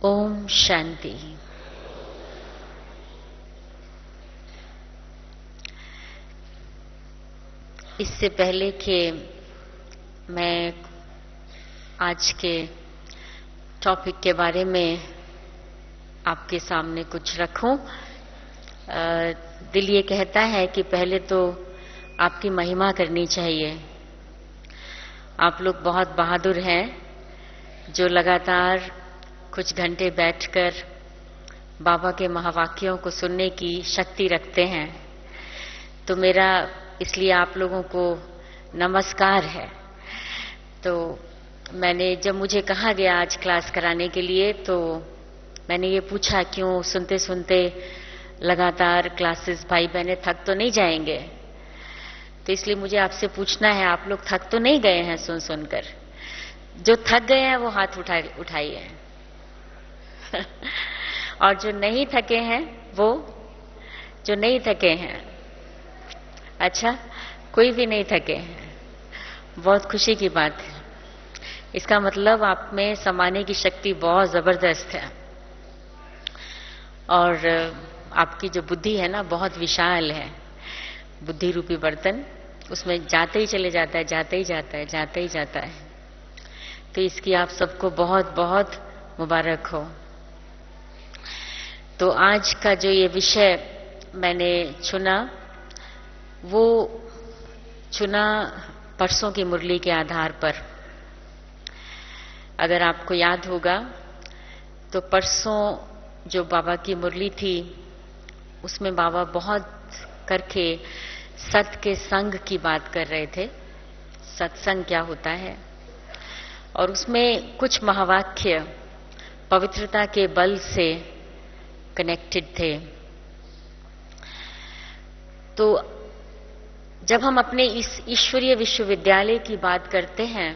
ओम शांति। इससे पहले कि मैं आज के टॉपिक के बारे में आपके सामने कुछ रखूं, दिल ये कहता है कि पहले तो आपकी महिमा करनी चाहिए। आप लोग बहुत बहादुर हैं जो लगातार कुछ घंटे बैठकर बाबा के महावाक्यों को सुनने की शक्ति रखते हैं। तो मेरा इसलिए आप लोगों को नमस्कार है। तो जब मुझे कहा गया आज क्लास कराने के लिए, तो मैंने ये पूछा क्यों सुनते सुनते लगातार क्लासेस भाई बहनें थक तो नहीं जाएंगे। तो इसलिए मुझे आपसे पूछना है, आप लोग थक तो नहीं गए हैं सुन सुनकर? जो थक गए हैं वो हाथ उठाइए और जो नहीं थके हैं वो, जो नहीं थके हैं, अच्छा कोई भी नहीं थके हैं, बहुत खुशी की बात है। इसका मतलब आप में समाने की शक्ति बहुत जबरदस्त है और आपकी जो बुद्धि है ना बहुत विशाल है। बुद्धि रूपी बर्तन, उसमें जाते ही चले जाता है, जाते ही जाता है, जाते ही जाता है। तो इसकी आप सबको बहुत बहुत मुबारक हो। तो आज का जो ये विषय मैंने चुना, वो चुना परसों की मुरली के आधार पर। अगर आपको याद होगा तो परसों जो बाबा की मुरली थी उसमें बाबा बहुत करके सत के संग की बात कर रहे थे। सत्संग क्या होता है, और उसमें कुछ महावाक्य पवित्रता के बल से कनेक्टेड थे। तो जब हम अपने इस ईश्वरीय विश्वविद्यालय की बात करते हैं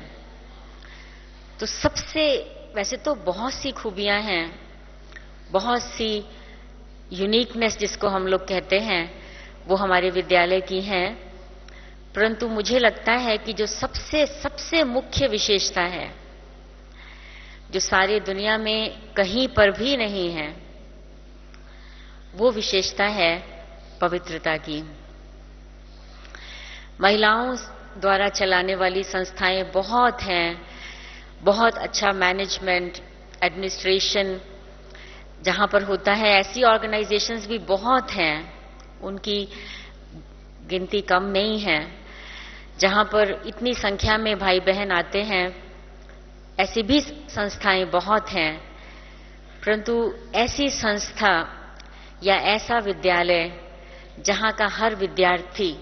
तो सबसे, वैसे तो बहुत सी खूबियां हैं, बहुत सी यूनिकनेस जिसको हम लोग कहते हैं वो हमारे विद्यालय की हैं, परंतु मुझे लगता है कि जो सबसे मुख्य विशेषता है, जो सारी दुनिया में कहीं पर भी नहीं है, वो विशेषता है पवित्रता की। महिलाओं द्वारा चलाने वाली संस्थाएं बहुत हैं, बहुत अच्छा मैनेजमेंट, एडमिनिस्ट्रेशन जहां पर होता है, ऐसी ऑर्गेनाइजेशंस भी बहुत हैं, उनकी गिनती कम नहीं है। जहां पर इतनी संख्या में भाई बहन आते हैं, ऐसी भी संस्थाएं बहुत हैं, परंतु ऐसी संस्था या ऐसा विद्यालय जहां का हर विद्यार्थी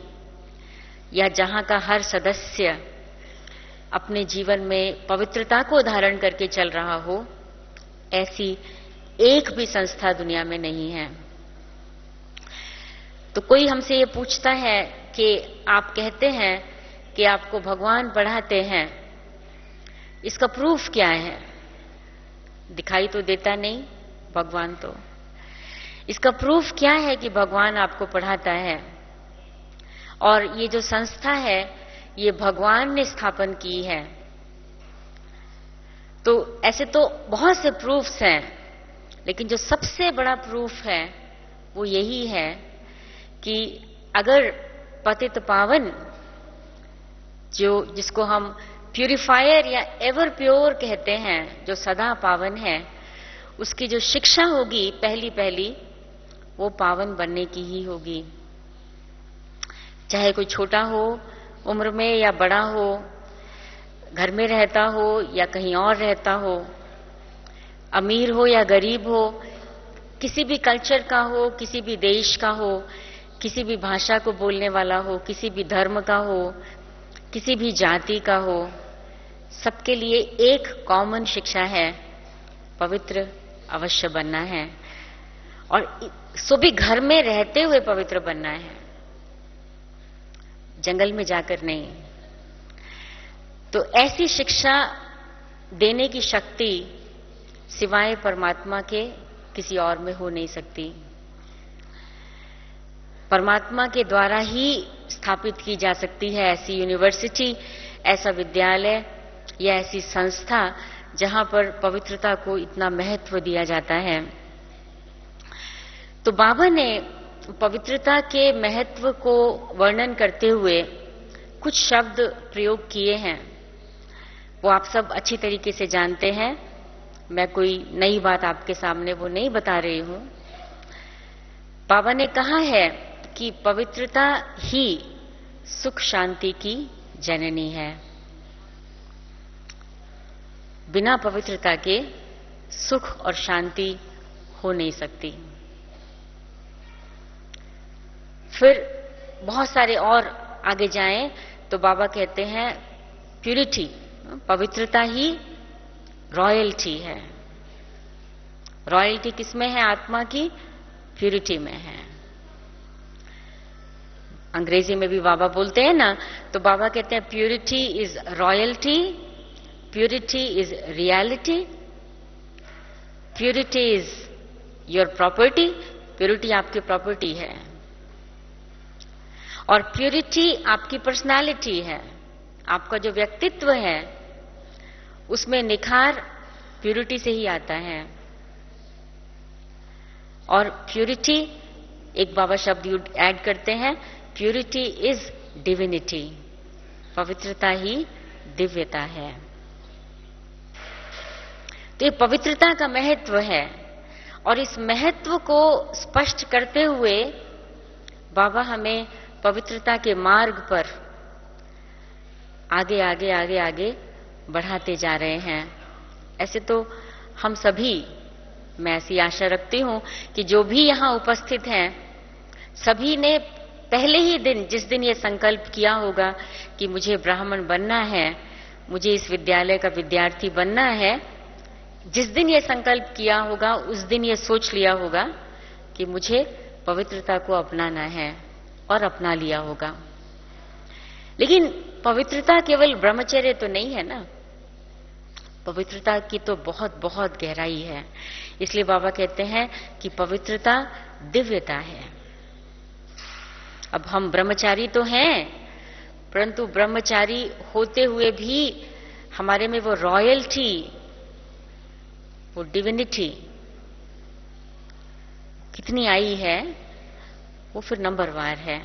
या जहां का हर सदस्य अपने जीवन में पवित्रता को धारण करके चल रहा हो, ऐसी एक भी संस्था दुनिया में नहीं है। तो कोई हमसे ये पूछता है कि आप कहते हैं कि आपको भगवान पढ़ाते हैं, इसका प्रूफ क्या है? दिखाई तो देता नहीं भगवान, तो इसका प्रूफ क्या है कि भगवान आपको पढ़ाता है? और ये जो संस्था है ये भगवान ने स्थापन की है। तो ऐसे तो बहुत से प्रूफ्स हैं, लेकिन जो सबसे बड़ा प्रूफ है वो यही है कि अगर पतित पावन, जिसको हम प्यूरिफायर या एवर प्योर कहते हैं, जो सदा पावन है, उसकी जो शिक्षा होगी पहली वो पावन बनने की ही होगी। चाहे कोई छोटा हो उम्र में या बड़ा हो, घर में रहता हो या कहीं और रहता हो, अमीर हो या गरीब हो, किसी भी कल्चर का हो, किसी भी देश का हो, किसी भी भाषा को बोलने वाला हो, किसी भी धर्म का हो, किसी भी जाति का हो, सबके लिए एक कॉमन शिक्षा है, पवित्र अवश्य बनना है। और सो भी घर में रहते हुए पवित्र बनना है, जंगल में जाकर नहीं। तो ऐसी शिक्षा देने की शक्ति सिवाय परमात्मा के किसी और में हो नहीं सकती। परमात्मा के द्वारा ही स्थापित की जा सकती है ऐसी यूनिवर्सिटी, ऐसा विद्यालय या ऐसी संस्था जहां पर पवित्रता को इतना महत्व दिया जाता है। तो बाबा ने पवित्रता के महत्व को वर्णन करते हुए कुछ शब्द प्रयोग किए हैं, वो आप सब अच्छी तरीके से जानते हैं। मैं कोई नई बात आपके सामने वो नहीं बता रही हूं। बाबा ने कहा है कि पवित्रता ही सुख शांति की जननी है। बिना पवित्रता के सुख और शांति हो नहीं सकती। फिर बहुत सारे और आगे जाएं तो बाबा कहते हैं प्यूरिटी, पवित्रता ही रॉयल्टी है। रॉयल्टी किसमें है? आत्मा की प्यूरिटी में है। अंग्रेजी में भी बाबा बोलते हैं ना, तो बाबा कहते हैं purity is royalty, purity is reality, purity is your property. Purity आपकी प्रॉपर्टी है और प्यूरिटी आपकी पर्सनालिटी है। आपका जो व्यक्तित्व है उसमें निखार प्यूरिटी से ही आता है। और प्यूरिटी, एक बाबा शब्द ऐड करते हैं, प्यूरिटी इज डिविनिटी। पवित्रता ही दिव्यता है। तो ये पवित्रता का महत्व है और इस महत्व को स्पष्ट करते हुए बाबा हमें पवित्रता के मार्ग पर आगे आगे आगे आगे बढ़ाते जा रहे हैं। ऐसे तो हम सभी, मैं ऐसी आशा रखती हूं कि जो भी यहां उपस्थित हैं सभी ने पहले ही दिन, जिस दिन ये संकल्प किया होगा कि मुझे ब्राह्मण बनना है, मुझे इस विद्यालय का विद्यार्थी बनना है, जिस दिन ये संकल्प किया होगा उस दिन ये सोच लिया होगा कि मुझे पवित्रता को अपनाना है और अपना लिया होगा। लेकिन पवित्रता केवल ब्रह्मचर्य तो नहीं है ना, पवित्रता की तो बहुत बहुत गहराई है। इसलिए बाबा कहते हैं कि पवित्रता दिव्यता है। अब हम ब्रह्मचारी तो हैं, परंतु ब्रह्मचारी होते हुए भी हमारे में वो रॉयल्टी, वो डिविनिटी कितनी आई है, वो फिर नंबरवार है।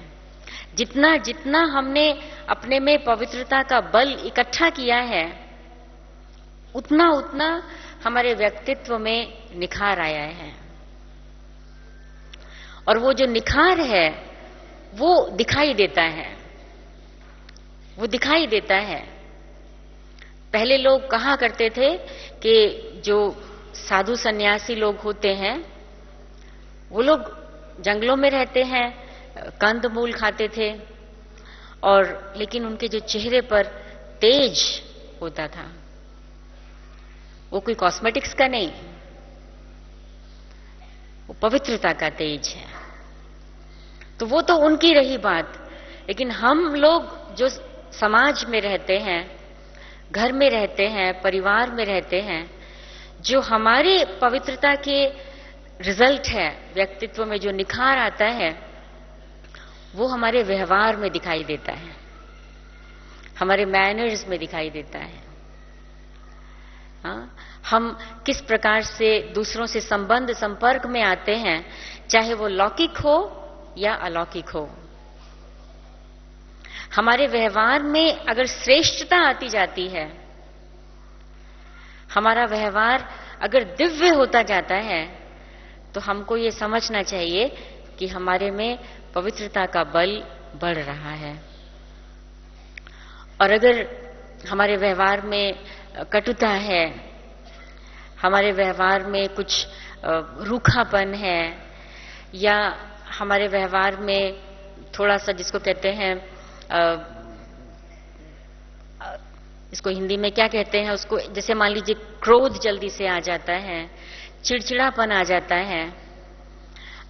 जितना जितना हमने अपने में पवित्रता का बल इकट्ठा किया है, उतना उतना हमारे व्यक्तित्व में निखार आया है। और वो जो निखार है वो दिखाई देता है, वो दिखाई देता है। पहले लोग कहा करते थे कि जो साधु सन्यासी लोग होते हैं वो लोग जंगलों में रहते हैं, कंद मूल खाते थे, और लेकिन उनके जो चेहरे पर तेज होता था वो कोई कॉस्मेटिक्स का नहीं, वो पवित्रता का तेज है। तो वो तो उनकी रही बात। लेकिन हम लोग जो समाज में रहते हैं, घर में रहते हैं, परिवार में रहते हैं, जो हमारे पवित्रता के रिजल्ट है, व्यक्तित्व में जो निखार आता है वो हमारे व्यवहार में दिखाई देता है, हमारे मैनर्स में दिखाई देता है। हाँ? हम किस प्रकार से दूसरों से संबंध संपर्क में आते हैं, चाहे वो लौकिक हो या अलौकिक हो। हमारे व्यवहार में अगर श्रेष्ठता आती जाती है, हमारा व्यवहार अगर दिव्य होता जाता है, तो हमको ये समझना चाहिए कि हमारे में पवित्रता का बल बढ़ रहा है। और अगर हमारे व्यवहार में कटुता है, हमारे व्यवहार में कुछ रूखापन है, या हमारे व्यवहार में थोड़ा सा, जिसको कहते हैं, इसको हिंदी में क्या कहते हैं उसको, जैसे मान लीजिए क्रोध जल्दी से आ जाता है, चिड़चिड़ापन आ जाता है,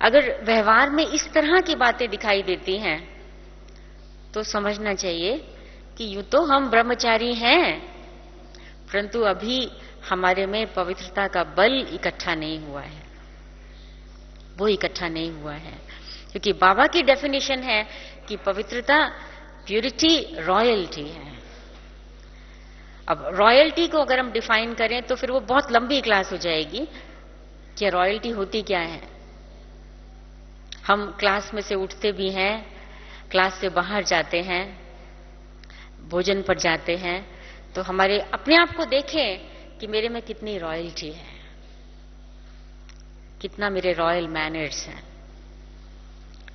अगर व्यवहार में इस तरह की बातें दिखाई देती हैं तो समझना चाहिए कि यूं तो हम ब्रह्मचारी हैं, परंतु अभी हमारे में पवित्रता का बल इकट्ठा नहीं हुआ है, वो इकट्ठा नहीं हुआ है। क्योंकि बाबा की डेफिनेशन है कि पवित्रता प्यूरिटी रॉयल्टी है। अब रॉयल्टी को अगर हम डिफाइन करें तो फिर वो बहुत लंबी क्लास हो जाएगी कि रॉयल्टी होती क्या है। हम क्लास में से उठते भी हैं, क्लास से बाहर जाते हैं, भोजन पर जाते हैं, तो हमारे अपने आप को देखें कि मेरे में कितनी रॉयल्टी है, कितना मेरे रॉयल मैनर्स हैं,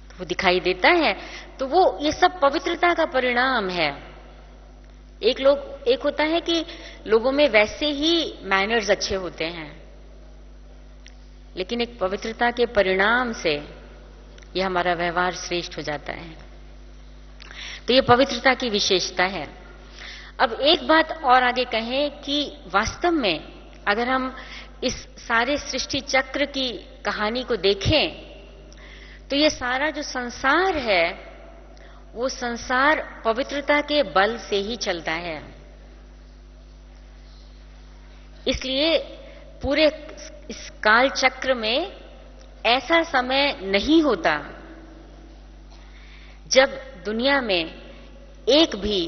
तो वो दिखाई देता है। तो वो ये सब पवित्रता का परिणाम है। एक होता है कि लोगों में वैसे ही मैनर्स अच्छे होते हैं, लेकिन एक पवित्रता के परिणाम से ये हमारा व्यवहार श्रेष्ठ हो जाता है। तो ये पवित्रता की विशेषता है। अब एक बात और आगे कहें कि वास्तव में अगर हम इस सारे सृष्टि चक्र की कहानी को देखें तो ये सारा जो संसार है वो संसार पवित्रता के बल से ही चलता है। इसलिए पूरे इस काल चक्र में ऐसा समय नहीं होता जब दुनिया में एक भी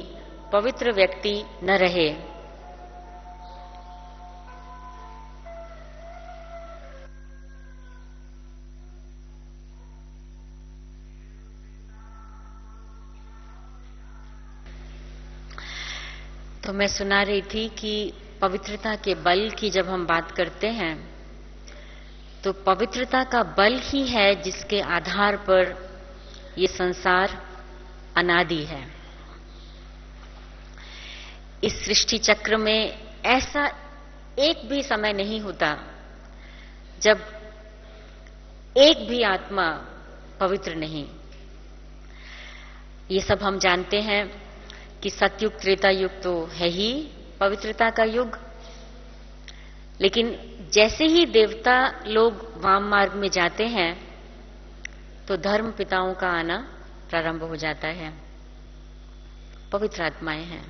पवित्र व्यक्ति न रहे। तो मैं सुना रही थी कि पवित्रता के बल की जब हम बात करते हैं तो पवित्रता का बल ही है जिसके आधार पर ये संसार अनादि है। इस सृष्टि चक्र में ऐसा एक भी समय नहीं होता जब एक भी आत्मा पवित्र नहीं। ये सब हम जानते हैं कि सतयुग त्रेता युग तो है ही पवित्रता का युग, लेकिन जैसे ही देवता लोग वाम मार्ग में जाते हैं तो धर्म पिताओं का आना प्रारंभ हो जाता है। पवित्र आत्माएं हैं।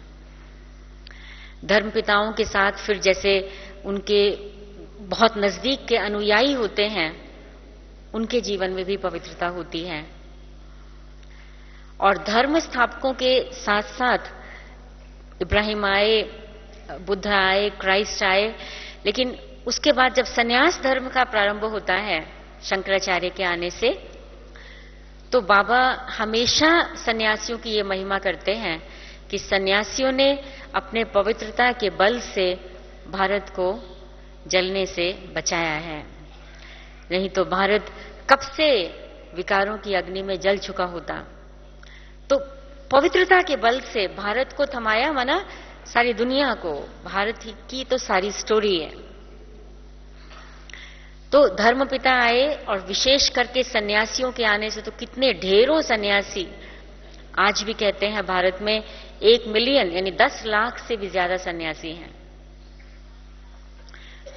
धर्म पिताओं के साथ फिर जैसे उनके बहुत नजदीक के अनुयायी होते हैं, उनके जीवन में भी पवित्रता होती है। और धर्म स्थापकों के साथ साथ इब्राहिम आए, बुद्ध आए, क्राइस्ट आए, लेकिन उसके बाद जब सन्यास धर्म का प्रारंभ होता है शंकराचार्य के आने से, तो बाबा हमेशा सन्यासियों की ये महिमा करते हैं कि सन्यासियों ने अपने पवित्रता के बल से भारत को जलने से बचाया है। नहीं तो भारत कब से विकारों की अग्नि में जल चुका होता। तो पवित्रता के बल से भारत को थमाया, माना सारी दुनिया को। भारत की तो सारी स्टोरी है। तो धर्मपिता आए और विशेष करके सन्यासियों के आने से तो कितने ढेरों सन्यासी आज भी कहते हैं भारत में 1 मिलियन यानी 10 लाख से भी ज्यादा सन्यासी हैं।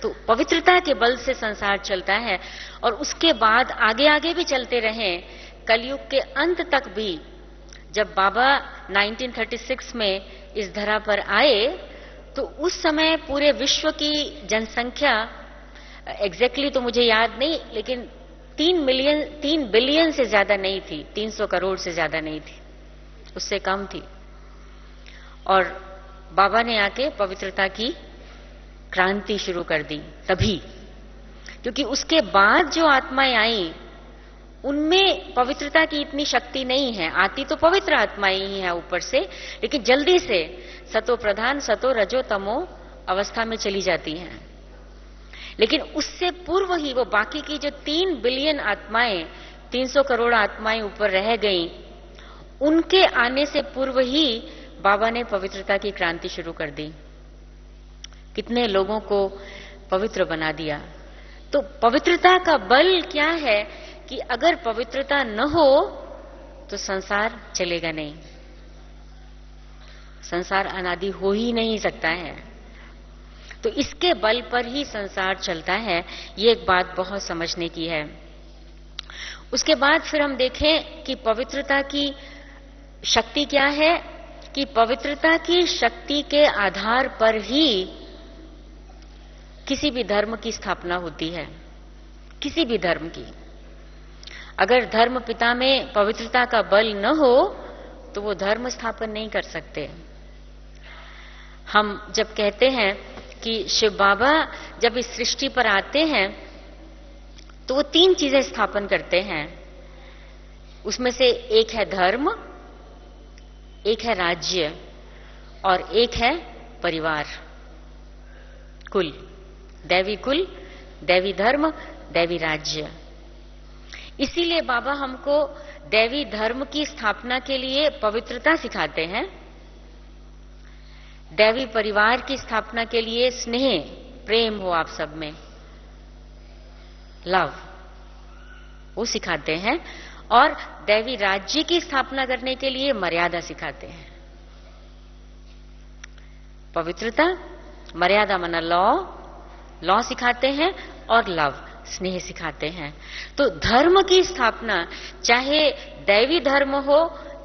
तो पवित्रता के बल से संसार चलता है और उसके बाद आगे आगे भी चलते रहे। कलयुग के अंत तक भी जब बाबा 1936 में इस धरा पर आए तो उस समय पूरे विश्व की जनसंख्या एग्जैक्टली तो मुझे याद नहीं, लेकिन 3 बिलियन से ज्यादा नहीं थी, 300 करोड़ से ज्यादा नहीं थी, उससे कम थी। और बाबा ने आके पवित्रता की क्रांति शुरू कर दी तभी, क्योंकि उसके बाद जो आत्माएं आई उनमें पवित्रता की इतनी शक्ति नहीं है। आती तो पवित्र आत्माएं ही है ऊपर से, लेकिन जल्दी से सतो प्रधान, सतो रजो तमो अवस्था में चली जाती हैं। लेकिन उससे पूर्व ही वो बाकी की जो 3 बिलियन आत्माएं, 300 करोड़ आत्माएं ऊपर रह गईं, उनके आने से पूर्व ही बाबा ने पवित्रता की क्रांति शुरू कर दी। कितने लोगों को पवित्र बना दिया। तो पवित्रता का बल क्या है कि अगर पवित्रता न हो तो संसार चलेगा नहीं, संसार अनादि हो ही नहीं सकता है। तो इसके बल पर ही संसार चलता है। ये एक बात बहुत समझने की है। उसके बाद फिर हम देखें कि पवित्रता की शक्ति क्या है, कि पवित्रता की शक्ति के आधार पर ही किसी भी धर्म की स्थापना होती है। किसी भी धर्म की। अगर धर्म पिता में पवित्रता का बल न हो तो वो धर्म स्थापन नहीं कर सकते। हम जब कहते हैं कि शिव बाबा जब इस सृष्टि पर आते हैं तो वो 3 चीजें स्थापन करते हैं। उसमें से एक है धर्म, एक है राज्य और एक है परिवार, कुल, दैवी धर्म, दैवी राज्य। इसीलिए बाबा हमको दैवी धर्म की स्थापना के लिए पवित्रता सिखाते हैं, दैवी परिवार की स्थापना के लिए स्नेह, प्रेम हो आप सब में, लव, वो सिखाते हैं, और दैवी राज्य की स्थापना करने के लिए मर्यादा सिखाते हैं। पवित्रता, मर्यादा माना लॉ सिखाते हैं, और लव, स्नेह सिखाते हैं। तो धर्म की स्थापना, चाहे दैवी धर्म हो,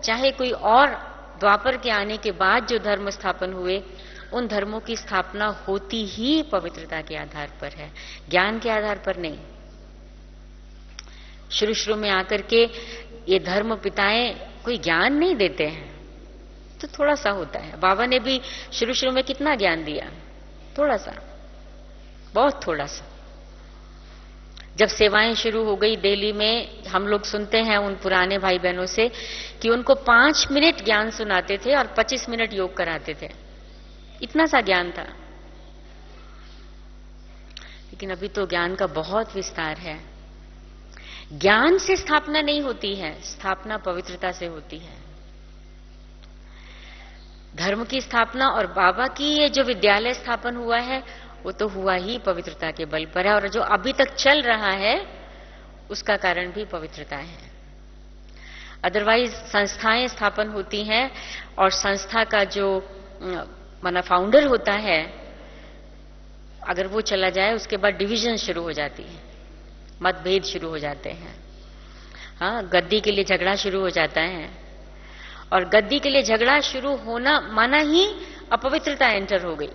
चाहे कोई और द्वापर के आने के बाद जो धर्म स्थापन हुए, उन धर्मों की स्थापना होती ही पवित्रता के आधार पर है, ज्ञान के आधार पर नहीं। शुरू में आकर के ये धर्म पिताएं कोई ज्ञान नहीं देते हैं, तो थोड़ा सा होता है। बाबा ने भी शुरू में कितना ज्ञान दिया? थोड़ा सा, बहुत थोड़ा सा। जब सेवाएं शुरू हो गई दिल्ली में, हम लोग सुनते हैं उन पुराने भाई बहनों से कि उनको 5 मिनट ज्ञान सुनाते थे और 25 मिनट योग कराते थे, इतना सा ज्ञान था। लेकिन अभी तो ज्ञान का बहुत विस्तार है। ज्ञान से स्थापना नहीं होती है, स्थापना पवित्रता से होती है। धर्म की स्थापना और बाबा की ये जो विद्यालय स्थापन हुआ है, वो तो हुआ ही पवित्रता के बल पर है, और जो अभी तक चल रहा है उसका कारण भी पवित्रता है। अदरवाइज संस्थाएं स्थापन होती हैं और संस्था का जो माना फाउंडर होता है, अगर वो चला जाए उसके बाद डिवीजन शुरू हो जाती है, मतभेद शुरू हो जाते हैं। हाँ, गद्दी के लिए झगड़ा शुरू हो जाता है, और गद्दी के लिए झगड़ा शुरू होना माना ही अपवित्रता एंटर हो गई।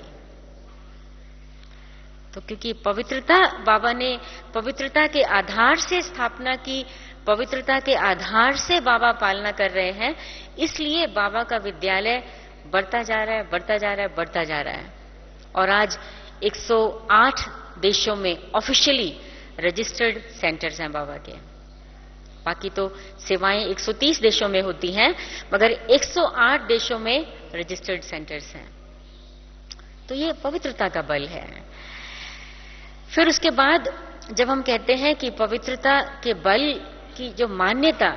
तो क्योंकि पवित्रता, बाबा ने पवित्रता के आधार से स्थापना की, पवित्रता के आधार से बाबा पालना कर रहे हैं, इसलिए बाबा का विद्यालय बढ़ता जा रहा है, बढ़ता जा रहा है, बढ़ता जा रहा है। और आज 108 देशों में ऑफिशियली रजिस्टर्ड सेंटर्स हैं बाबा के। बाकी तो सेवाएं 130 देशों में होती हैं, मगर 108 देशों में रजिस्टर्ड सेंटर्स हैं। तो ये पवित्रता का बल है। फिर उसके बाद जब हम कहते हैं कि पवित्रता के बल की जो मान्यता,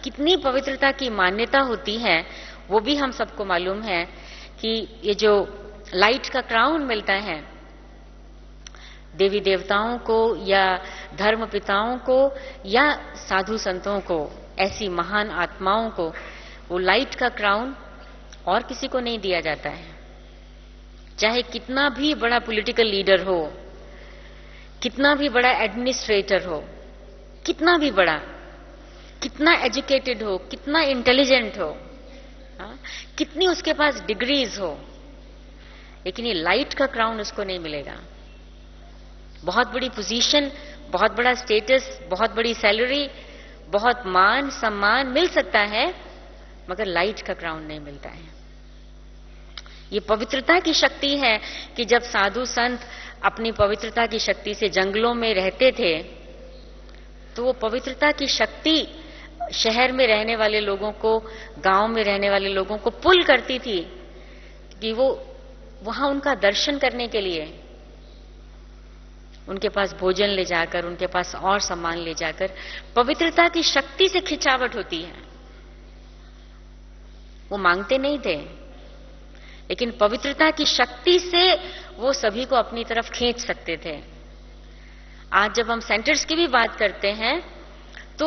कितनी पवित्रता की मान्यता होती है, वो भी हम सबको मालूम है कि ये जो लाइट का क्राउन मिलता है देवी देवताओं को या धर्म पिताओं को या साधु संतों को, ऐसी महान आत्माओं को, वो लाइट का क्राउन और किसी को नहीं दिया जाता है। चाहे कितना भी बड़ा पॉलिटिकल लीडर हो, कितना भी बड़ा एडमिनिस्ट्रेटर हो, कितना भी बड़ा, कितना एजुकेटेड हो, कितना इंटेलिजेंट हो, कितनी उसके पास डिग्रीज हो, लेकिन ये लाइट का क्राउन उसको नहीं मिलेगा। बहुत बड़ी पोजीशन, बहुत बड़ा स्टेटस, बहुत बड़ी सैलरी, बहुत मान सम्मान मिल सकता है, मगर लाइट का क्राउन नहीं मिलता है। ये पवित्रता की शक्ति है कि जब साधु संत अपनी पवित्रता की शक्ति से जंगलों में रहते थे, तो वो पवित्रता की शक्ति शहर में रहने वाले लोगों को, गांव में रहने वाले लोगों को पुल करती थी कि वो वहां उनका दर्शन करने के लिए उनके पास भोजन ले जाकर, उनके पास और सामान ले जाकर, पवित्रता की शक्ति से खिंचावट होती है। वो मांगते नहीं थे, लेकिन पवित्रता की शक्ति से वो सभी को अपनी तरफ खींच सकते थे। आज जब हम सेंटर्स की भी बात करते हैं, तो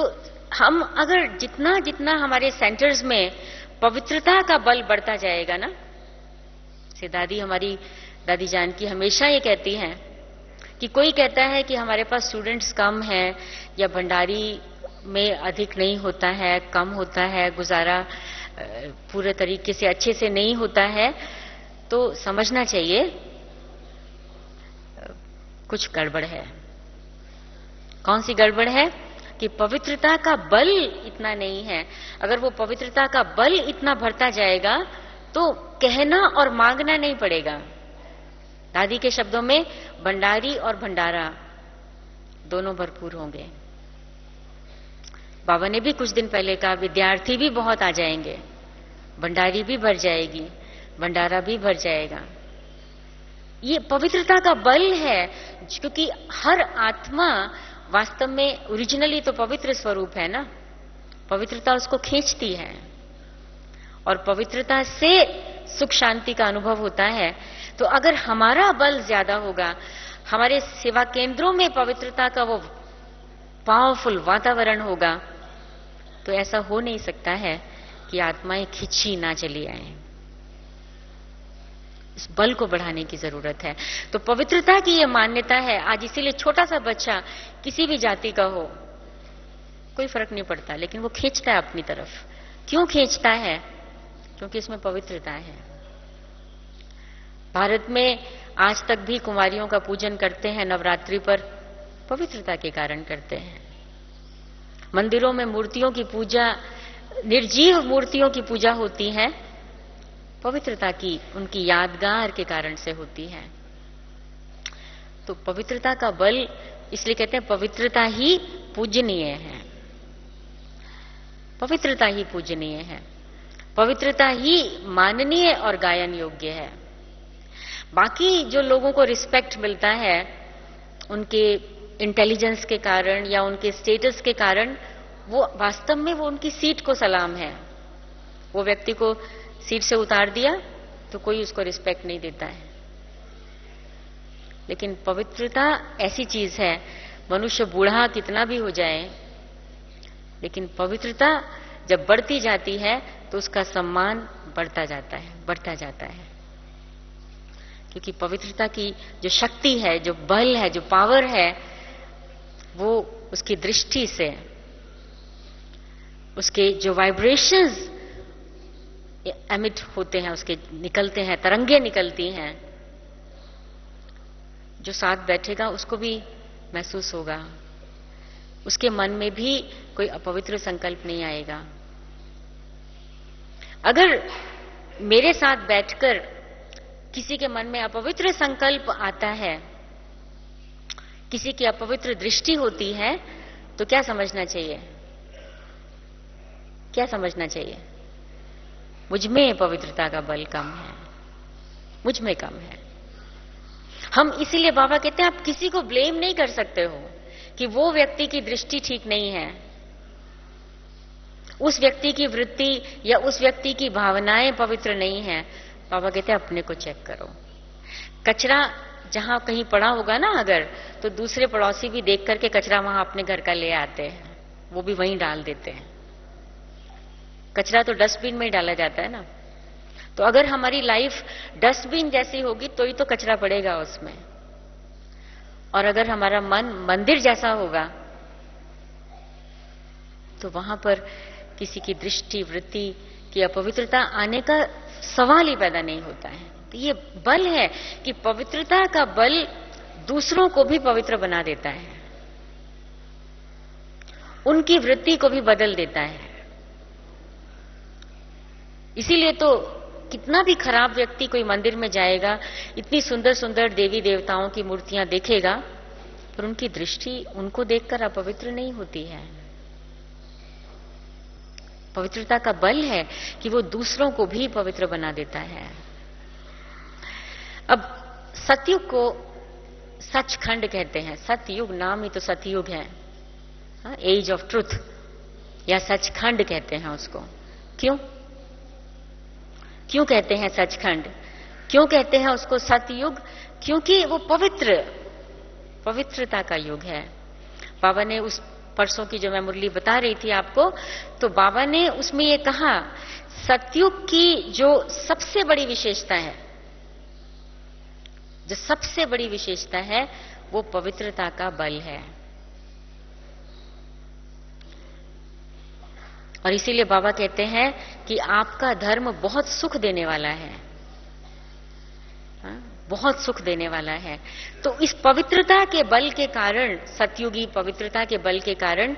हम अगर जितना जितना हमारे सेंटर्स में पवित्रता का बल बढ़ता जाएगा ना, से दादी, हमारी दादी जान की हमेशा ये कहती हैं कि कोई कहता है कि हमारे पास स्टूडेंट्स कम हैं या भंडारी में अधिक नहीं होता है, कम होता है, गुजारा पूरे तरीके से अच्छे से नहीं होता है, तो समझना चाहिए कुछ गड़बड़ है। कौन सी गड़बड़ है? कि पवित्रता का बल इतना नहीं है। अगर वो पवित्रता का बल इतना बढ़ता जाएगा तो कहना और मांगना नहीं पड़ेगा। दादी के शब्दों में भंडारी और भंडारा दोनों भरपूर होंगे। बाबा ने भी कुछ दिन पहले कहा विद्यार्थी भी बहुत आ जाएंगे, भंडारी भी भर जाएगी, भंडारा भी भर जाएगा। ये पवित्रता का बल है, क्योंकि हर आत्मा वास्तव में ओरिजिनली तो पवित्र स्वरूप है ना। पवित्रता उसको खींचती है और पवित्रता से सुख शांति का अनुभव होता है। तो अगर हमारा बल ज्यादा होगा, हमारे सेवा केंद्रों में पवित्रता का वो पावरफुल वातावरण होगा, तो ऐसा हो नहीं सकता है कि आत्माएं खिंची ना चली आए। इस बल को बढ़ाने की जरूरत है। तो पवित्रता की ये मान्यता है आज, इसीलिए छोटा सा बच्चा किसी भी जाति का हो कोई फर्क नहीं पड़ता, लेकिन वो खींचता है अपनी तरफ। क्यों खींचता है? क्योंकि इसमें पवित्रता है। भारत में आज तक भी कुमारियों का पूजन करते हैं नवरात्रि पर, पवित्रता के कारण करते हैं। मंदिरों में मूर्तियों की पूजा, निर्जीव मूर्तियों की पूजा होती है, पवित्रता की, उनकी यादगार के कारण से होती है। तो पवित्रता का बल, इसलिए कहते हैं पवित्रता ही पूजनीय है। पवित्रता ही पूजनीय है, पवित्रता ही माननीय और गायन योग्य है। बाकी जो लोगों को रिस्पेक्ट मिलता है उनके इंटेलिजेंस के कारण या उनके स्टेटस के कारण, वो वास्तव में वो उनकी सीट को सलाम है। वो व्यक्ति को सीट से उतार दिया तो कोई उसको रिस्पेक्ट नहीं देता है। लेकिन पवित्रता ऐसी चीज है, मनुष्य बूढ़ा कितना भी हो जाए, लेकिन पवित्रता जब बढ़ती जाती है तो उसका सम्मान बढ़ता जाता है, बढ़ता जाता है। क्योंकि पवित्रता की जो शक्ति है, जो बल है, जो पावर है, वो उसकी दृष्टि से, उसके जो वाइब्रेशंस एमिट होते हैं, उसके निकलते हैं, तरंगे निकलती हैं, जो साथ बैठेगा उसको भी महसूस होगा, उसके मन में भी कोई अपवित्र संकल्प नहीं आएगा। अगर मेरे साथ बैठकर किसी के मन में अपवित्र संकल्प आता है, किसी की अपवित्र दृष्टि होती है, तो क्या समझना चाहिए? क्या समझना चाहिए? मुझ में पवित्रता का बल कम है, मुझ में कम है। हम इसीलिए बाबा कहते हैं आप किसी को ब्लेम नहीं कर सकते हो कि वो व्यक्ति की दृष्टि ठीक नहीं है, उस व्यक्ति की वृत्ति या उस व्यक्ति की भावनाएं पवित्र नहीं है। बाबा कहते हैं अपने को चेक करो। कचरा जहां कहीं पड़ा होगा ना अगर, तो दूसरे पड़ोसी भी देख करके कचरा वहां अपने घर का ले आते हैं, वो भी वहीं डाल देते हैं। कचरा तो डस्टबिन में ही डाला जाता है ना। तो अगर हमारी लाइफ डस्टबिन जैसी होगी तो ही तो कचरा पड़ेगा उसमें। और अगर हमारा मन मंदिर जैसा होगा तो वहां पर किसी की दृष्टि वृत्ति की अपवित्रता आने का सवाल ही पैदा नहीं होता है। तो ये बल है कि पवित्रता का बल दूसरों को भी पवित्र बना देता है, उनकी वृत्ति को भी बदल देता है। इसीलिए तो कितना भी खराब व्यक्ति कोई मंदिर में जाएगा, इतनी सुंदर सुंदर देवी देवताओं की मूर्तियां देखेगा, पर उनकी दृष्टि उनको देखकर अपवित्र नहीं होती है। पवित्रता का बल है कि वो दूसरों को भी पवित्र बना देता है। अब सतयुग को सचखंड कहते हैं। सतयुग नाम ही तो सतयुग है, एज ऑफ ट्रुथ, या सचखंड कहते हैं उसको। क्यों क्यों कहते हैं सचखंड? क्यों कहते हैं उसको सतयुग? क्योंकि वो पवित्रता का युग है। बाबा ने उस परसों की जो मैं मुरली बता रही थी आपको, तो बाबा ने उसमें ये कहा, सतयुग की जो सबसे बड़ी विशेषता है, जो सबसे बड़ी विशेषता है, वो पवित्रता का बल है। और इसीलिए बाबा कहते हैं कि आपका धर्म बहुत सुख देने वाला है, बहुत सुख देने वाला है। तो इस पवित्रता के बल के कारण, सतयुगी पवित्रता के बल के कारण,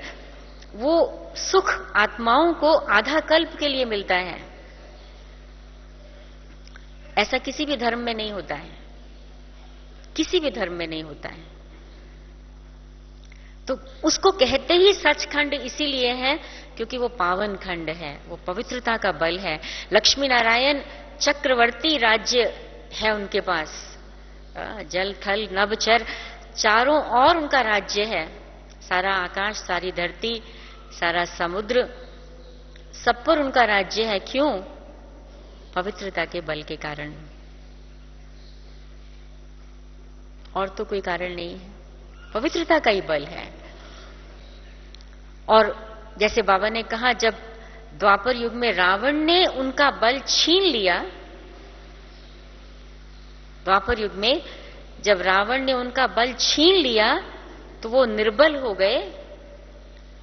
वो सुख आत्माओं को आधा कल्प के लिए मिलता है। ऐसा किसी भी धर्म में नहीं होता है, किसी भी धर्म में नहीं होता है। तो उसको कहते ही सचखंड इसीलिए है क्योंकि वो पावन खंड है, वो पवित्रता का बल है। लक्ष्मी नारायण चक्रवर्ती राज्य है उनके पास, जल थल नभ चर चारों और उनका राज्य है। सारा आकाश, सारी धरती, सारा समुद्र, सब पर उनका राज्य है। क्यों? पवित्रता के बल के कारण, और तो कोई कारण नहीं है, पवित्रता का ही बल है। और जैसे बाबा ने कहा, जब द्वापर युग में रावण ने उनका बल छीन लिया, द्वापर युग में जब रावण ने उनका बल छीन लिया तो वो निर्बल हो गए,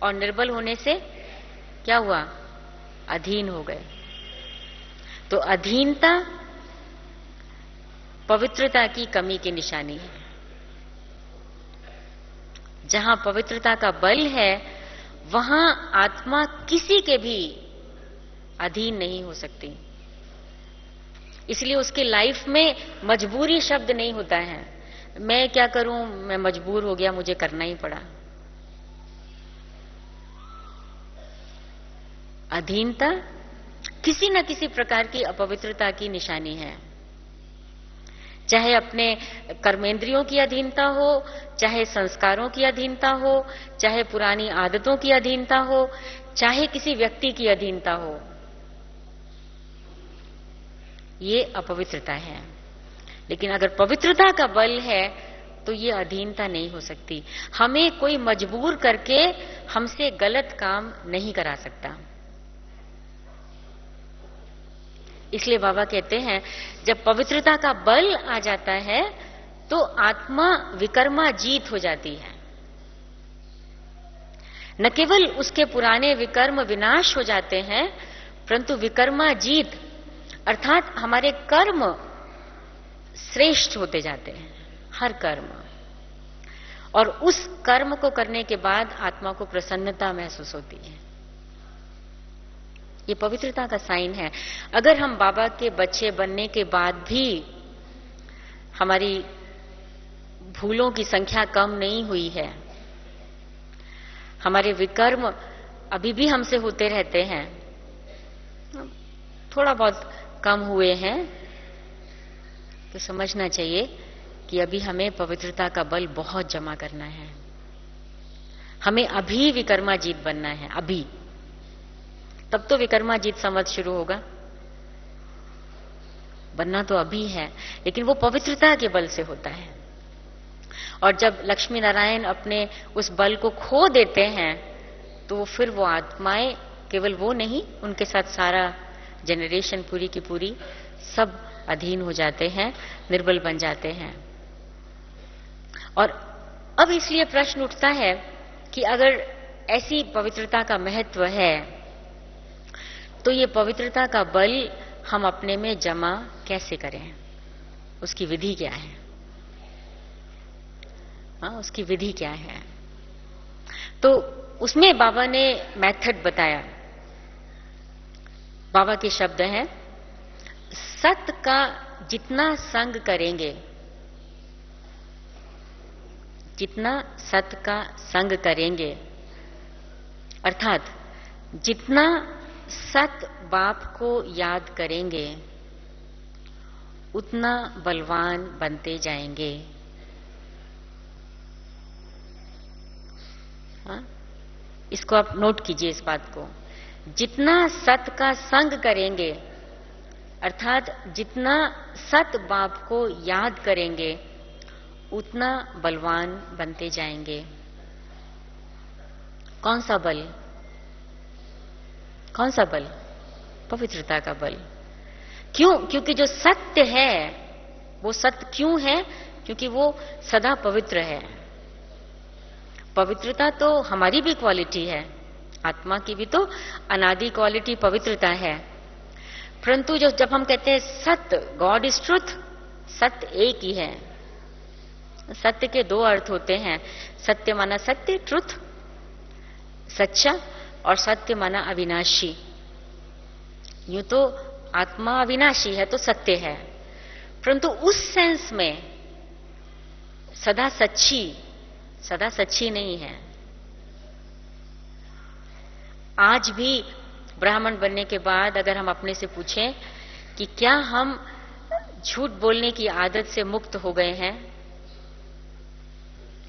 और निर्बल होने से क्या हुआ? अधीन हो गए। तो अधीनता पवित्रता की कमी की निशानी है। जहां पवित्रता का बल है वहां आत्मा किसी के भी अधीन नहीं हो सकती। इसलिए उसकी लाइफ में मजबूरी शब्द नहीं होता है। मैं क्या करूं, मैं मजबूर हो गया, मुझे करना ही पड़ा। अधीनता किसी न किसी प्रकार की अपवित्रता की निशानी है। चाहे अपने कर्मेंद्रियों की अधीनता हो, चाहे संस्कारों की अधीनता हो, चाहे पुरानी आदतों की अधीनता हो, चाहे किसी व्यक्ति की अधीनता हो, ये अपवित्रता है। लेकिन अगर पवित्रता का बल है तो ये अधीनता नहीं हो सकती। हमें कोई मजबूर करके हमसे गलत काम नहीं करा सकता। इसलिए बाबा कहते हैं, जब पवित्रता का बल आ जाता है तो आत्मा विकर्मा जीत हो जाती है। न केवल उसके पुराने विकर्म विनाश हो जाते हैं, परंतु विकर्मा जीत अर्थात हमारे कर्म श्रेष्ठ होते जाते हैं, हर कर्म। और उस कर्म को करने के बाद आत्मा को प्रसन्नता महसूस होती है। ये पवित्रता का साइन है। अगर हम बाबा के बच्चे बनने के बाद भी हमारी भूलों की संख्या कम नहीं हुई है, हमारे विकर्म अभी भी हमसे होते रहते हैं, थोड़ा बहुत कम हुए हैं, तो समझना चाहिए कि अभी हमें पवित्रता का बल बहुत जमा करना है। हमें अभी विकर्माजीत बनना है, अभी। तब तो विकर्माजीत समझ शुरू होगा। बनना तो अभी है, लेकिन वो पवित्रता के बल से होता है। और जब लक्ष्मी नारायण अपने उस बल को खो देते हैं तो फिर वो आत्माएं, केवल वो नहीं, उनके साथ सारा जनरेशन पूरी की पूरी सब अधीन हो जाते हैं, निर्बल बन जाते हैं। और अब इसलिए प्रश्न उठता है कि अगर ऐसी पवित्रता का महत्व है तो ये पवित्रता का बल हम अपने में जमा कैसे करें? उसकी विधि क्या है? उसकी विधि क्या है? तो उसमें बाबा ने मेथड बताया। बाबा के शब्द हैं, सत का जितना संग करेंगे, जितना सत का संग करेंगे, अर्थात जितना सत बाप को याद करेंगे उतना बलवान बनते जाएंगे। इसको आप नोट कीजिए, इस बात को। जितना सत का संग करेंगे, अर्थात जितना सत बाप को याद करेंगे उतना बलवान बनते जाएंगे। कौन सा बल? कौन सा बल? पवित्रता का बल। क्यों? क्योंकि जो सत्य है वो सत्य क्यों है? क्योंकि वो सदा पवित्र है। पवित्रता तो हमारी भी क्वालिटी है, आत्मा की भी तो अनादि क्वालिटी पवित्रता है। परंतु जब हम कहते हैं सत्य, गॉड इज ट्रुथ, सत्य एक ही है। सत्य के दो अर्थ होते हैं। सत्य माना सत्य, ट्रुथ, सच्चा, और सत्य माना अविनाशी। यूं तो आत्मा अविनाशी है तो सत्य है, परंतु उस सेंस में सदा सच्ची नहीं है। आज भी ब्राह्मण बनने के बाद अगर हम अपने से पूछें कि क्या हम झूठ बोलने की आदत से मुक्त हो गए हैं,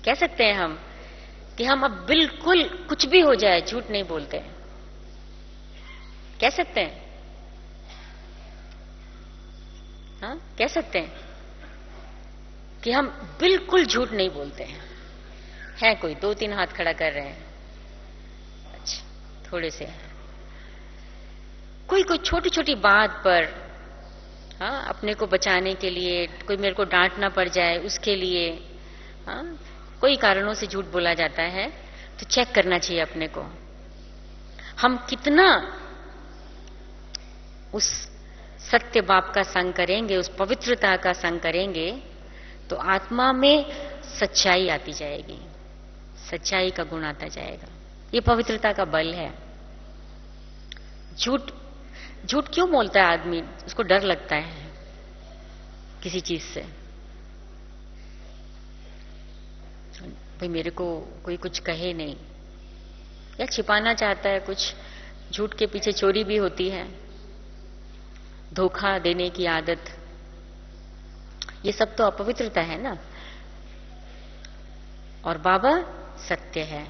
कह सकते हैं हम कि हम अब बिल्कुल कुछ भी हो जाए झूठ नहीं बोलते हैं, कह सकते हैं? हाँ, कह सकते हैं कि हम बिल्कुल झूठ नहीं बोलते हैं। है कोई? 2-3 हाथ खड़ा कर रहे हैं। अच्छा, थोड़े से हैं। कोई छोटी छोटी बात पर, हाँ, अपने को बचाने के लिए, कोई मेरे को डांट ना पड़ जाए उसके लिए, हाँ, कोई कारणों से झूठ बोला जाता है, तो चेक करना चाहिए अपने को। हम कितना उस सत्य बाप का संग करेंगे, उस पवित्रता का संग करेंगे, तो आत्मा में सच्चाई आती जाएगी, सच्चाई का गुण आता जाएगा। ये पवित्रता का बल है। झूठ क्यों बोलता है आदमी? उसको डर लगता है किसी चीज से। भाई मेरे को कोई कुछ कहे नहीं, या छिपाना चाहता है कुछ। झूठ के पीछे चोरी भी होती है, धोखा देने की आदत, ये सब तो अपवित्रता है ना। और बाबा सत्य है,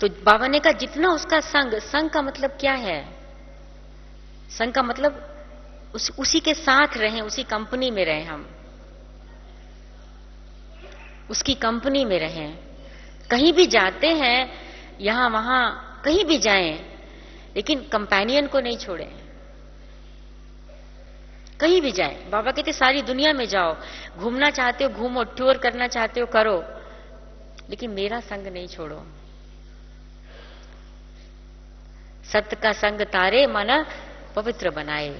तो बाबा ने कहा जितना उसका संग का मतलब क्या है? संग का मतलब उसी के साथ रहें, उसी कंपनी में रहें, हम उसकी कंपनी में रहें। कहीं भी जाते हैं, यहां वहां कहीं भी जाएं, लेकिन कंपेनियन को नहीं छोड़ें। कहीं भी जाएं, बाबा कहते सारी दुनिया में जाओ, घूमना चाहते हो घूमो, टूर करना चाहते हो करो, लेकिन मेरा संग नहीं छोड़ो। सत्य का संग तारे माना पवित्र बनाए।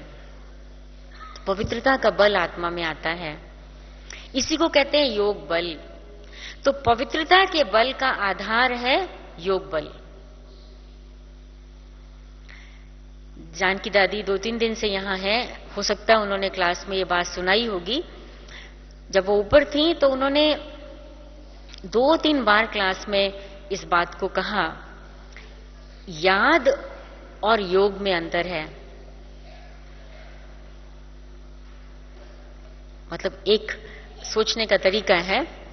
पवित्रता का बल आत्मा में आता है, इसी को कहते हैं योग बल। तो पवित्रता के बल का आधार है योग बल। जानकी दादी 2-3 दिन से यहां है, हो सकता है उन्होंने क्लास में ये बात सुनाई होगी। जब वो ऊपर थी तो उन्होंने 2-3 बार क्लास में इस बात को कहा, याद और योग में अंतर है। मतलब एक सोचने का तरीका है,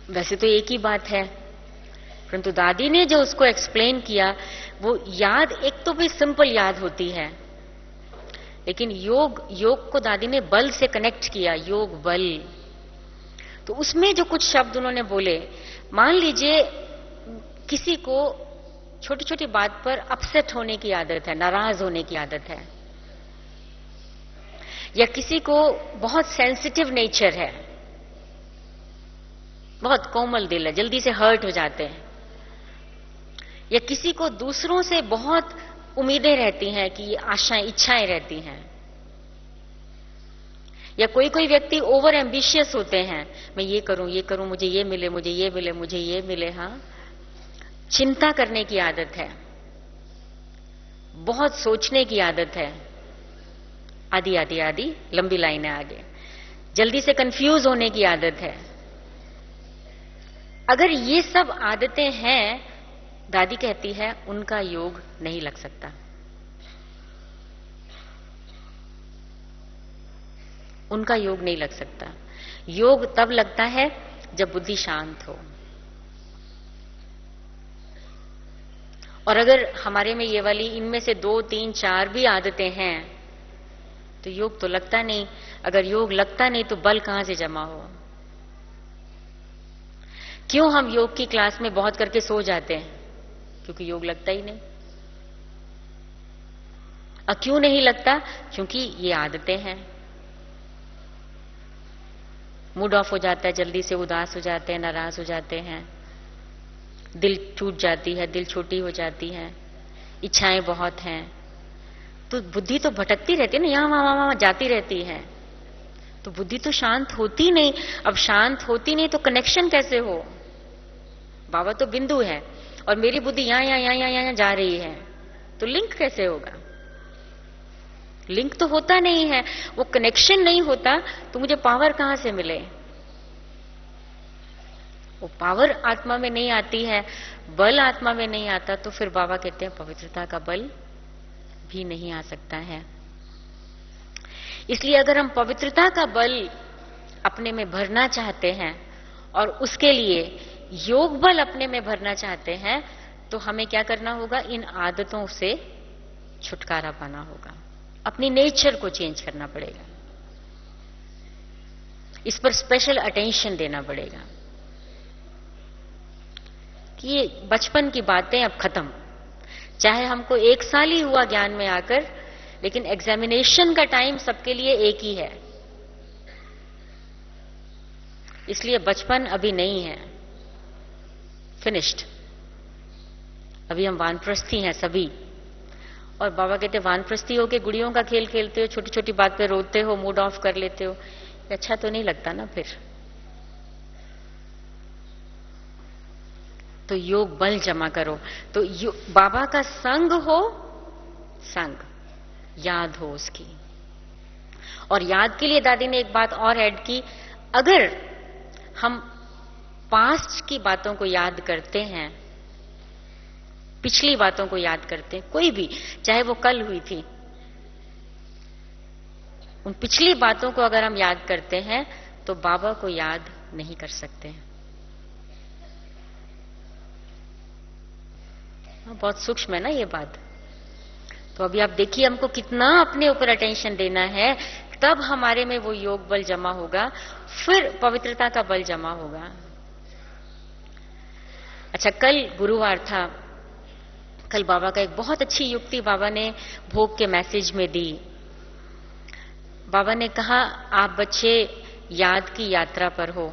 वैसे तो एक ही बात है, परंतु दादी ने जो उसको एक्सप्लेन किया, वो याद एक तो भी सिंपल याद होती है, लेकिन योग को दादी ने बल से कनेक्ट किया, योग बल। तो उसमें जो कुछ शब्द उन्होंने बोले, मान लीजिए किसी को छोटी छोटी बात पर अपसेट होने की आदत है, नाराज होने की आदत है, या किसी को बहुत सेंसिटिव नेचर है, बहुत कोमल दिल है, जल्दी से हर्ट हो जाते हैं, या किसी को दूसरों से बहुत उम्मीदें रहती हैं, कि आशाएं इच्छाएं रहती हैं, या कोई व्यक्ति ओवर एम्बिशियस होते हैं, मैं ये करूं, मुझे ये मिले, मुझे ये मिले, मुझे ये मिले। हाँ, चिंता करने की आदत है, बहुत सोचने की आदत है, आदि लंबी लाइनें आगे, जल्दी से कंफ्यूज होने की आदत है। अगर ये सब आदतें हैं, दादी कहती है उनका योग नहीं लग सकता। उनका योग नहीं लग सकता। योग तब लगता है जब बुद्धि शांत हो। और अगर हमारे में ये वाली इनमें से 2, 3, 4 भी आदतें हैं, तो योग तो लगता नहीं। अगर योग लगता नहीं तो बल कहां से जमा हो? क्यों हम योग की क्लास में बहुत करके सो जाते हैं? क्योंकि योग लगता ही नहीं। और क्यों नहीं लगता? क्योंकि ये आदतें हैं। मूड ऑफ हो जाता है, जल्दी से उदास हो जाते हैं, नाराज हो जाते हैं, दिल टूट जाती है, दिल छोटी हो जाती है, इच्छाएं बहुत हैं, तो बुद्धि तो भटकती रहती है ना, यहां वहां जाती रहती है, तो बुद्धि तो शांत होती नहीं। अब शांत होती नहीं तो कनेक्शन कैसे हो? बाबा तो बिंदु है और मेरी बुद्धि यहां जा रही है, तो लिंक कैसे होगा? लिंक तो होता नहीं है, वो कनेक्शन नहीं होता, तो मुझे पावर कहां से मिले? वो पावर आत्मा में नहीं आती है, बल आत्मा में नहीं आता, तो फिर बाबा कहते हैं पवित्रता का बल भी नहीं आ सकता है। इसलिए अगर हम पवित्रता का बल अपने में भरना चाहते हैं और उसके लिए योग बल अपने में भरना चाहते हैं, तो हमें क्या करना होगा? इन आदतों से छुटकारा पाना होगा, अपनी नेचर को चेंज करना पड़ेगा, इस पर स्पेशल अटेंशन देना पड़ेगा कि ये बचपन की बातें अब खत्म। चाहे हमको 1 साल ही हुआ ज्ञान में आकर, लेकिन एग्जामिनेशन का टाइम सबके लिए एक ही है, इसलिए बचपन अभी नहीं है, फिनिश्ड। अभी हम वानप्रस्थी हैं सभी। और बाबा कहते वानप्रस्थी हो के गुड़ियों का खेल खेलते हो, छोटी छोटी बात पे रोते हो, मूड ऑफ कर लेते हो, अच्छा तो नहीं लगता ना फिर। तो योग बल जमा करो, तो बाबा का संग हो, संग याद हो उसकी। और याद के लिए दादी ने एक बात और ऐड की, अगर हम पास्ट की बातों को याद करते हैं, पिछली बातों को याद करते हैं, कोई भी, चाहे वो कल हुई थी, उन पिछली बातों को अगर हम याद करते हैं तो बाबा को याद नहीं कर सकते हैं। बहुत सूक्ष्म है ना ये बात। तो अभी आप देखिए हमको कितना अपने ऊपर अटेंशन देना है, तब हमारे में वो योग बल जमा होगा, फिर पवित्रता का बल जमा होगा। अच्छा, कल गुरुवार था, कल बाबा का एक बहुत अच्छी युक्ति बाबा ने भोग के मैसेज में दी। बाबा ने कहा आप बच्चे याद की यात्रा पर हो,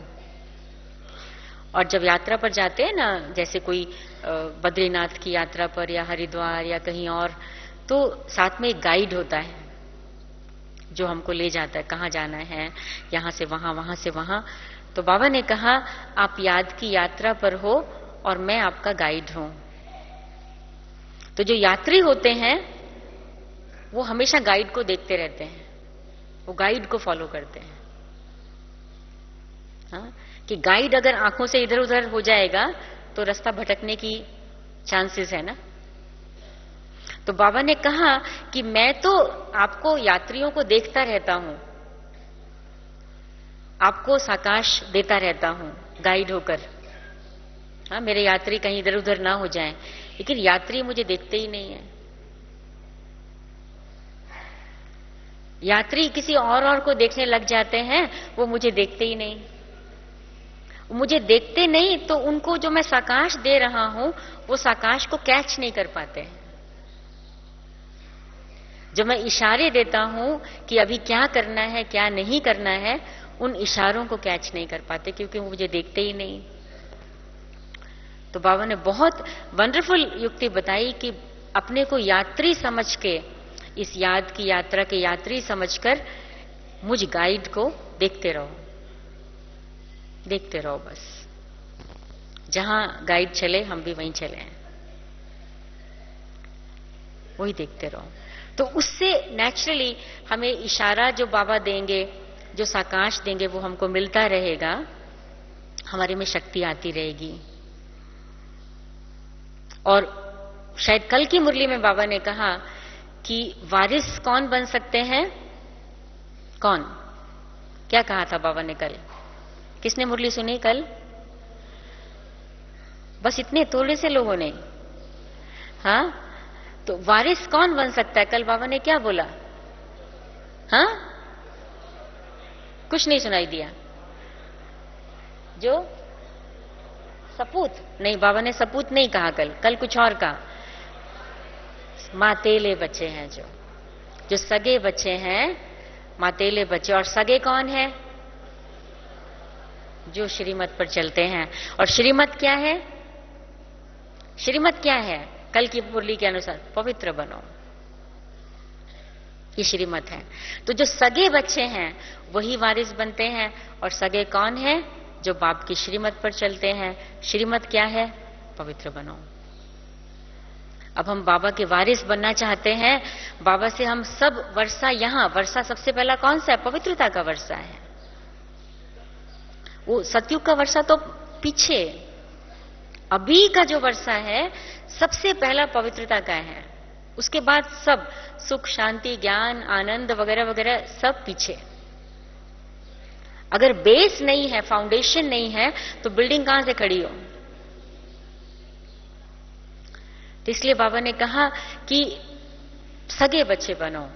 और जब यात्रा पर जाते हैं ना, जैसे कोई बद्रीनाथ की यात्रा पर या हरिद्वार या कहीं और, तो साथ में एक गाइड होता है जो हमको ले जाता है कहाँ जाना है, यहां से वहां, वहां से वहां। तो बाबा ने कहा आप याद की यात्रा पर हो और मैं आपका गाइड हूं। तो जो यात्री होते हैं वो हमेशा गाइड को देखते रहते हैं, वो गाइड को फॉलो करते हैं। हाँ? कि गाइड अगर आंखों से इधर उधर हो जाएगा तो रास्ता भटकने की चांसेस है ना। तो बाबा ने कहा कि मैं तो आपको यात्रियों को देखता रहता हूं, आपको साकाश देता रहता हूं गाइड होकर। हाँ, मेरे यात्री कहीं इधर उधर ना हो जाएं, लेकिन यात्री मुझे देखते ही नहीं है। यात्री किसी और को देखने लग जाते हैं, वो मुझे देखते ही नहीं। मुझे देखते नहीं तो उनको जो मैं साकाश दे रहा हूं वो साकाश को कैच नहीं कर पाते हैं। जो मैं इशारे देता हूं कि अभी क्या करना है क्या नहीं करना है, उन इशारों को कैच नहीं कर पाते क्योंकि वो मुझे देखते ही नहीं। तो बाबा ने बहुत वंडरफुल युक्ति बताई कि अपने को यात्री समझ के, इस याद की यात्रा के यात्री समझकर मुझ गाइड को देखते रहो, देखते रहो बस। जहां गाइड चले हम भी वहीं चले, वही देखते रहो। तो उससे नेचुरली हमें इशारा जो बाबा देंगे, जो साकाश देंगे, वो हमको मिलता रहेगा, हमारे में शक्ति आती रहेगी। और शायद कल की मुरली में बाबा ने कहा कि वारिस कौन बन सकते हैं, कौन, क्या कहा था बाबा ने कल? किसने मुरली सुनी कल? बस इतने थोड़े से लोगों ने। हाँ, तो वारिस कौन बन सकता है? कल बाबा ने क्या बोला? हाँ, कुछ नहीं सुनाई दिया। जो सपूत? नहीं, बाबा ने सपूत नहीं कहा कल कुछ और कहा। मातेले बच्चे हैं, जो सगे बच्चे हैं, मातेले बच्चे। और सगे कौन है? जो श्रीमत पर चलते हैं। और श्रीमत क्या है? श्रीमत क्या है? कल की मुरली के अनुसार पवित्र बनो, ये श्रीमत है। तो जो सगे बच्चे हैं वही वारिस बनते हैं। और सगे कौन है? जो बाप की श्रीमत पर चलते हैं। श्रीमत क्या है? पवित्र बनो। अब हम बाबा के वारिस बनना चाहते हैं। बाबा से हम सब वर्षा, यहां वर्षा सबसे पहला कौन सा है? पवित्रता का वर्षा है। वो सतयुग का वर्षा तो पीछे, अभी का जो वर्षा है सबसे पहला पवित्रता का है। उसके बाद सब सुख, शांति, ज्ञान, आनंद वगैरह वगैरह सब पीछे। अगर बेस नहीं है, फाउंडेशन नहीं है, तो बिल्डिंग कहां से खड़ी हो? तो इसलिए बाबा ने कहा कि सगे बच्चे बनो,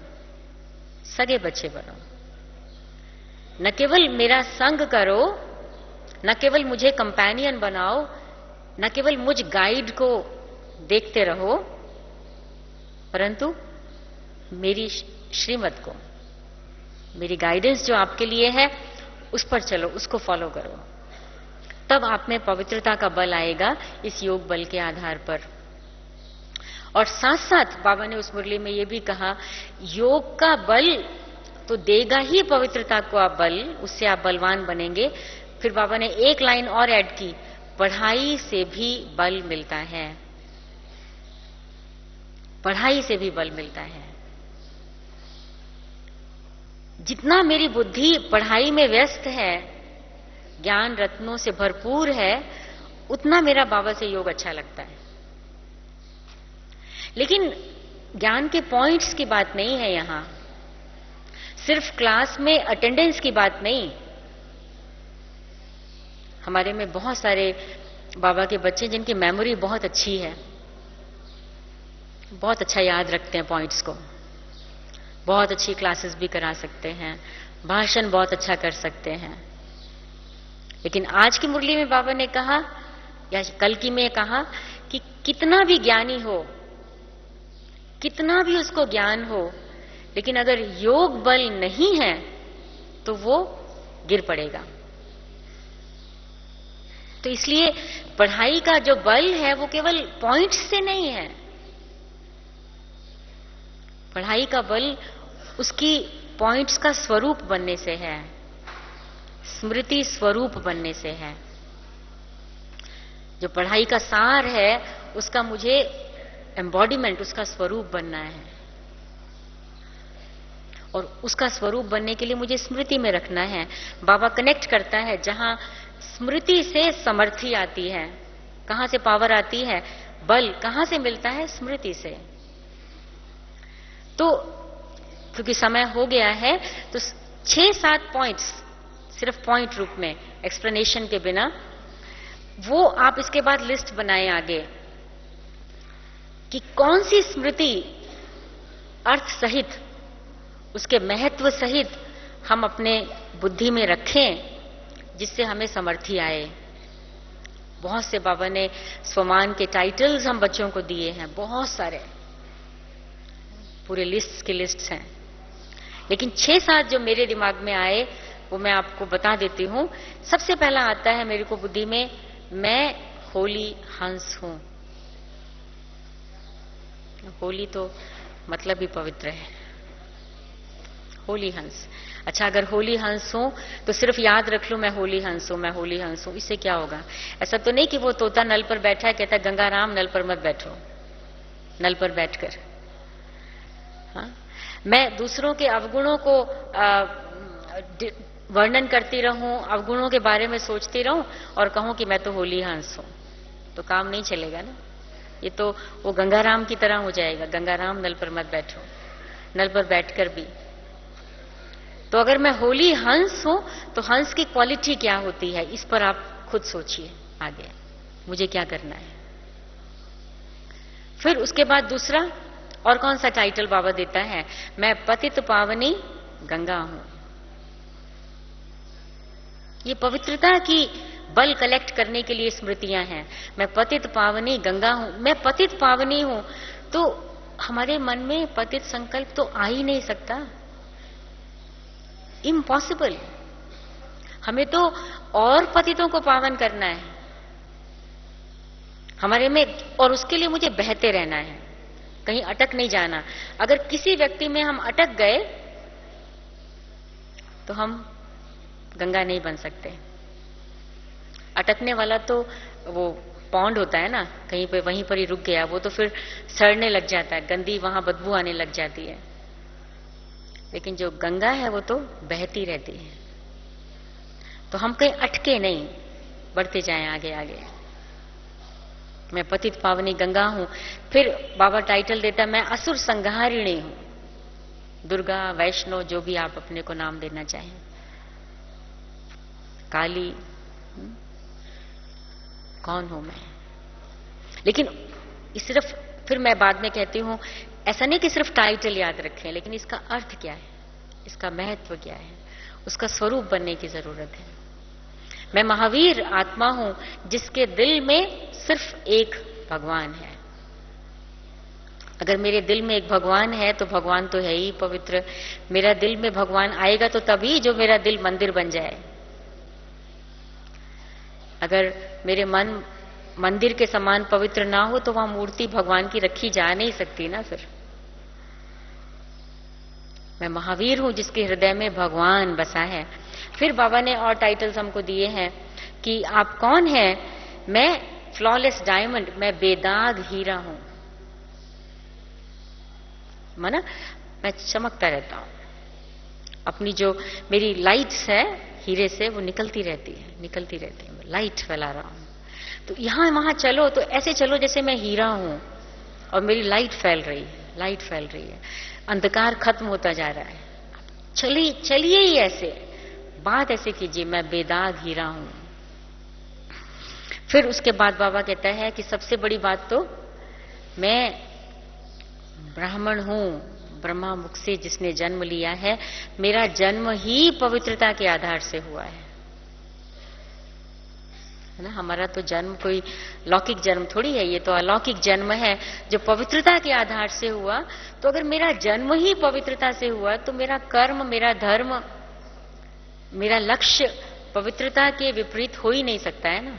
सगे बच्चे बनो। न केवल मेरा संग करो, न केवल मुझे कंपेनियन बनाओ, न केवल मुझ गाइड को देखते रहो, परंतु मेरी श्रीमत को, मेरी गाइडेंस जो आपके लिए है उस पर चलो, उसको फॉलो करो। तब आप में पवित्रता का बल आएगा, इस योग बल के आधार पर। और साथ साथ बाबा ने उस मुरली में यह भी कहा, योग का बल तो देगा ही पवित्रता को आप बल, उससे आप बलवान बनेंगे। फिर बाबा ने एक लाइन और ऐड की, पढ़ाई से भी बल मिलता है, पढ़ाई से भी बल मिलता है। जितना मेरी बुद्धि पढ़ाई में व्यस्त है, ज्ञान रत्नों से भरपूर है, उतना मेरा बाबा से योग अच्छा लगता है। लेकिन ज्ञान के पॉइंट्स की बात नहीं है यहां, सिर्फ क्लास में अटेंडेंस की बात नहीं। हमारे में बहुत सारे बाबा के बच्चे जिनकी मेमोरी बहुत अच्छी है, बहुत अच्छा याद रखते हैं पॉइंट्स को, बहुत अच्छी क्लासेस भी करा सकते हैं, भाषण बहुत अच्छा कर सकते हैं। लेकिन आज की मुरली में बाबा ने कहा, या कल की में कहा, कि कितना भी ज्ञानी हो, कितना भी उसको ज्ञान हो, लेकिन अगर योग बल नहीं है तो वो गिर पड़ेगा। तो इसलिए पढ़ाई का जो बल है वो केवल पॉइंट्स से नहीं है, पढ़ाई का बल उसकी पॉइंट्स का स्वरूप बनने से है, स्मृति स्वरूप बनने से है। जो पढ़ाई का सार है उसका मुझे एम्बॉडीमेंट, उसका स्वरूप बनना है, और उसका स्वरूप बनने के लिए मुझे स्मृति में रखना है। बाबा कनेक्ट करता है, जहां स्मृति से समर्थी आती है। कहां से पावर आती है? बल कहां से मिलता है? स्मृति से। तो क्योंकि समय हो गया है, तो 6-7 पॉइंट्स, सिर्फ पॉइंट रूप में, एक्सप्लेनेशन के बिना, वो आप इसके बाद लिस्ट बनाएं आगे कि कौन सी स्मृति अर्थ सहित, उसके महत्व सहित हम अपने बुद्धि में रखें, जिससे हमें समर्थी आए। बहुत से बाबा ने स्वमान के टाइटल्स हम बच्चों को दिए हैं, बहुत सारे, पूरे लिस्ट की लिस्ट्स हैं। लेकिन 6-7 जो मेरे दिमाग में आए वो मैं आपको बता देती हूं। सबसे पहला आता है मेरे को बुद्धि में, मैं होली हंस हूं। होली तो मतलब ही पवित्र है, होली हंस। अच्छा, अगर होली हंस हूं तो सिर्फ याद रख लूं मैं होली हंस हूं, मैं होली हंस हूं, इससे क्या होगा? ऐसा तो नहीं कि वो तोता नल पर बैठा है, कहता है गंगाराम नल पर मत बैठो, नल पर बैठकर। हाँ? मैं दूसरों के अवगुणों को वर्णन करती रहूं, अवगुणों के बारे में सोचती रहूं और कहूं कि मैं तो होली हंस हूं, तो काम नहीं चलेगा ना। ये तो वो गंगाराम की तरह हो जाएगा, गंगाराम नल पर मत बैठो, नल पर बैठकर भी। तो अगर मैं होली हंस हूं तो हंस की क्वालिटी क्या होती है, इस पर आप खुद सोचिए आगे, मुझे क्या करना है। फिर उसके बाद दूसरा और कौन सा टाइटल बाबा देता है? मैं पतित पावनी गंगा हूं। ये पवित्रता की बल कलेक्ट करने के लिए स्मृतियां हैं। मैं पतित पावनी गंगा हूं, मैं पतित पावनी हूं। तो हमारे मन में पतित संकल्प तो आ ही नहीं सकता, इम्पॉसिबल। हमें तो और पतितों को पावन करना है हमारे में, और उसके लिए मुझे बहते रहना है, कहीं अटक नहीं जाना। अगर किसी व्यक्ति में हम अटक गए तो हम गंगा नहीं बन सकते। अटकने वाला तो वो पॉन्ड होता है ना, कहीं पे वहीं पर ही रुक गया, वो तो फिर सड़ने लग जाता है, गंदी वहां बदबू आने लग जाती है। लेकिन जो गंगा है वो तो बहती रहती है। तो हम कहीं अटके नहीं, बढ़ते जाएं आगे आगे। मैं पतित पावनी गंगा हूं। फिर बाबा टाइटल देता, मैं असुर संहारिणी हूं। दुर्गा, वैष्णो, जो भी आप अपने को नाम देना चाहें, काली, कौन हूं मैं। लेकिन सिर्फ फिर मैं बाद में कहती हूं, ऐसा नहीं कि सिर्फ टाइटल याद रखें, लेकिन इसका अर्थ क्या है, इसका महत्व क्या है, उसका स्वरूप बनने की जरूरत है। मैं महावीर आत्मा हूं जिसके दिल में सिर्फ एक भगवान है। अगर मेरे दिल में एक भगवान है तो भगवान तो है ही पवित्र। मेरा दिल में भगवान आएगा तो तभी जो मेरा दिल मंदिर बन जाए। अगर मेरे मन मंदिर के समान पवित्र ना हो तो वहां मूर्ति भगवान की रखी जा नहीं सकती ना। फिर मैं महावीर हूं जिसके हृदय में भगवान बसा है। फिर बाबा ने और टाइटल्स हमको दिए हैं कि आप कौन हैं। मैं फ्लॉलेस डायमंड, मैं बेदाग हीरा हूं। माना मैं चमकता रहता हूं। अपनी जो मेरी लाइट्स है हीरे से, वो निकलती रहती है, निकलती रहती है। लाइट फैला रहा हूं। तो यहां वहां चलो तो ऐसे चलो जैसे मैं हीरा हूं और मेरी लाइट फैल रही है, लाइट फैल रही है। अंधकार खत्म होता जा रहा है। चलिए ही ऐसे, बात ऐसे कीजिए, मैं बेदाग हीरा हूं। फिर उसके बाद बाबा कहता है कि सबसे बड़ी बात तो मैं ब्राह्मण हूं, ब्रह्मा मुख से जिसने जन्म लिया है। मेरा जन्म ही पवित्रता के आधार से हुआ है ना। हमारा तो जन्म कोई लौकिक जन्म थोड़ी है, ये तो अलौकिक जन्म है जो पवित्रता के आधार से हुआ। तो अगर मेरा जन्म ही पवित्रता से हुआ तो मेरा कर्म, मेरा धर्म, मेरा लक्ष्य पवित्रता के विपरीत हो ही नहीं सकता है ना।